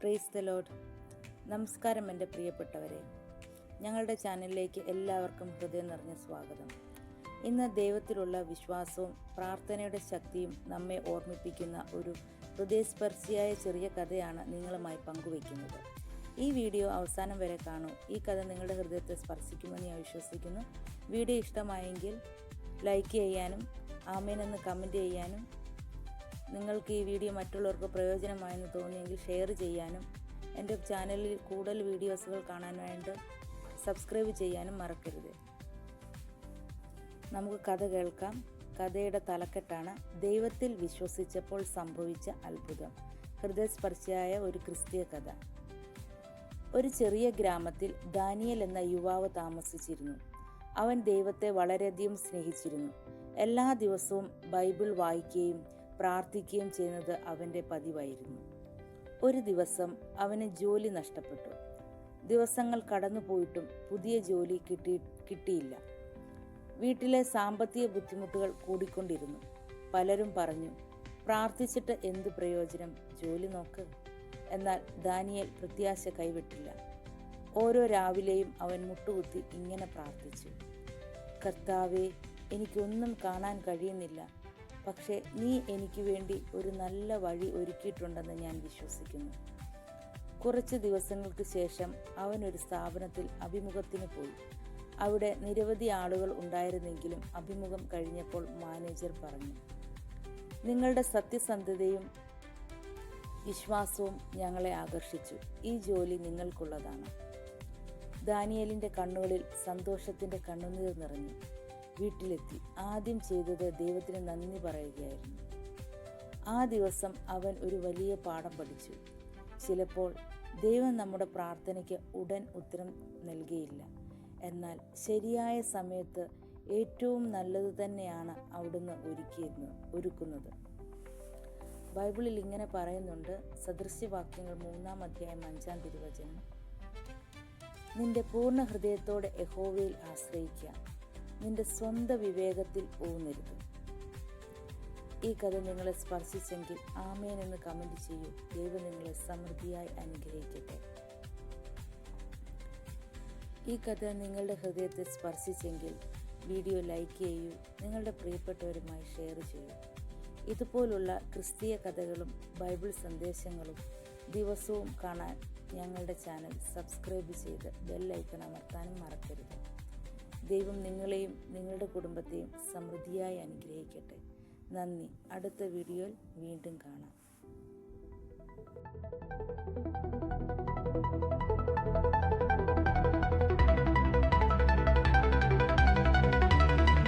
Praise the Lord. നമസ്കാരം എൻ്റെ പ്രിയപ്പെട്ടവരെ. ഞങ്ങളുടെ ചാനലിലേക്ക് എല്ലാവർക്കും ഹൃദയം നിറഞ്ഞ സ്വാഗതം. ഇന്ന് ദൈവത്തിലുള്ള വിശ്വാസവും പ്രാർത്ഥനയുടെ ശക്തിയും നമ്മെ ഓർമ്മിപ്പിക്കുന്ന ഒരു ഹൃദയസ്പർശിയായ ചെറിയ കഥയാണ് നിങ്ങളുമായി പങ്കുവയ്ക്കുന്നത്. ഈ വീഡിയോ അവസാനം വരെ കാണൂ. ഈ കഥ നിങ്ങളുടെ ഹൃദയത്തെ സ്പർശിക്കുമെന്ന് ഞാൻ വിശ്വസിക്കുന്നു. വീഡിയോ ഇഷ്ടമായെങ്കിൽ ലൈക്ക് ചെയ്യാനും ആമേൻ എന്ന് കമൻറ്റ് ചെയ്യാനും, നിങ്ങൾക്ക് ഈ വീഡിയോ മറ്റുള്ളവർക്ക് പ്രയോജനമായെന്ന് തോന്നിയെങ്കിൽ ഷെയർ ചെയ്യാനും, എൻ്റെ ചാനലിൽ കൂടുതൽ വീഡിയോസുകൾ കാണാനായിട്ട് സബ്സ്ക്രൈബ് ചെയ്യാനും മറക്കരുത്. നമുക്ക് കഥ കേൾക്കാം. കഥയുടെ തലക്കെട്ടാണ് ദൈവത്തിൽ വിശ്വസിച്ചപ്പോൾ സംഭവിച്ച അത്ഭുതം. ഹൃദയസ്പർശിയായ ഒരു ക്രിസ്തീയ കഥ. ഒരു ചെറിയ ഗ്രാമത്തിൽ ദാനിയേൽ എന്ന യുവാവ് താമസിച്ചിരുന്നു. അവൻ ദൈവത്തെ വളരെയധികം സ്നേഹിച്ചിരുന്നു. എല്ലാ ദിവസവും ബൈബിൾ വായിക്കുകയും പ്രാർത്ഥിക്കുകയും ചെയ്യുന്നത് അവൻ്റെ പതിവായിരുന്നു. ഒരു ദിവസം അവന് ജോലി നഷ്ടപ്പെട്ടു. ദിവസങ്ങൾ കടന്നുപോയിട്ടും പുതിയ ജോലി കിട്ടിയില്ല. വീട്ടിലെ സാമ്പത്തിക ബുദ്ധിമുട്ടുകൾ കൂടിക്കൊണ്ടിരുന്നു. പലരും പറഞ്ഞു, പ്രാർത്ഥിച്ചിട്ട് എന്ത് പ്രയോജനം, ജോലി നോക്ക്. എന്നാൽ ദാനിയേൽ പ്രത്യാശ കൈവിട്ടില്ല. ഓരോ രാവിലെയും അവൻ മുട്ടുകുത്തി ഇങ്ങനെ പ്രാർത്ഥിച്ചു: കർത്താവേ, എനിക്കൊന്നും കാണാൻ കഴിയുന്നില്ല, പക്ഷേ നീ എനിക്ക് വേണ്ടി ഒരു നല്ല വഴി ഒരുക്കിയിട്ടുണ്ടെന്ന് ഞാൻ വിശ്വസിക്കുന്നു. കുറച്ച് ദിവസങ്ങൾക്ക് ശേഷം അവൻ ഒരു സ്ഥാപനത്തിൽ അഭിമുഖത്തിന് പോയി. അവിടെ നിരവധി ആളുകൾ ഉണ്ടായിരുന്നെങ്കിലും അഭിമുഖം കഴിഞ്ഞപ്പോൾ മാനേജർ പറഞ്ഞു, നിങ്ങളുടെ സത്യസന്ധതയും വിശ്വാസവും ഞങ്ങളെ ആകർഷിച്ചു. ഈ ജോലി നിങ്ങൾക്കുള്ളതാണ്. ദാനിയേലിൻ്റെ കണ്ണുകളിൽ സന്തോഷത്തിൻ്റെ കണ്ണുനീർ നിറഞ്ഞു. വീട്ടിലെത്തി ആദ്യം ചെയ്തത് ദൈവത്തിന് നന്ദി പറയുകയായിരുന്നു. ആ ദിവസം അവൻ ഒരു വലിയ പാഠം പഠിച്ചു. ചിലപ്പോൾ ദൈവം നമ്മുടെ പ്രാർത്ഥനയ്ക്ക് ഉടൻ ഉത്തരം നൽകിയില്ല, എന്നാൽ ശരിയായ സമയത്ത് ഏറ്റവും നല്ലത് തന്നെയാണ് അവിടുന്ന് ഒരുക്കുന്നത്. ബൈബിളിൽ ഇങ്ങനെ പറയുന്നുണ്ട്, സദൃശ്യവാക്യങ്ങൾ 3-ാം അധ്യായം 5-ാം തിരുവചനം: നിന്റെ പൂർണ്ണ ഹൃദയത്തോടെ യഹോവയിൽ ആശ്രയിക്കുക, നിന്റെ സ്വന്തം വിവേകത്തിൽ ഊന്നരുത്. ഈ കഥ നിങ്ങളെ സ്പർശിച്ചെങ്കിൽ ആമേൻ എന്ന് കമൻറ്റ് ചെയ്യൂ. ദൈവം നിങ്ങളെ സമൃദ്ധിയായി അനുഗ്രഹിക്കട്ടെ. ഈ കഥ നിങ്ങളുടെ ഹൃദയത്തെ സ്പർശിച്ചെങ്കിൽ വീഡിയോ ലൈക്ക് ചെയ്യൂ, നിങ്ങളുടെ പ്രിയപ്പെട്ടവരുമായി ഷെയർ ചെയ്യൂ. ഇതുപോലുള്ള ക്രിസ്തീയ കഥകളും ബൈബിൾ സന്ദേശങ്ങളും ദിവസവും കാണാൻ ഞങ്ങളുടെ ചാനൽ സബ്സ്ക്രൈബ് ചെയ്ത് ബെൽ ഐക്കൺ അമർത്താനും മറക്കരുത്. ദൈവം നിങ്ങളെയും നിങ്ങളുടെ കുടുംബത്തെയും സമൃദ്ധിയായി അനുഗ്രഹിക്കട്ടെ. നന്ദി. അടുത്ത വീഡിയോയിൽ വീണ്ടും കാണാം.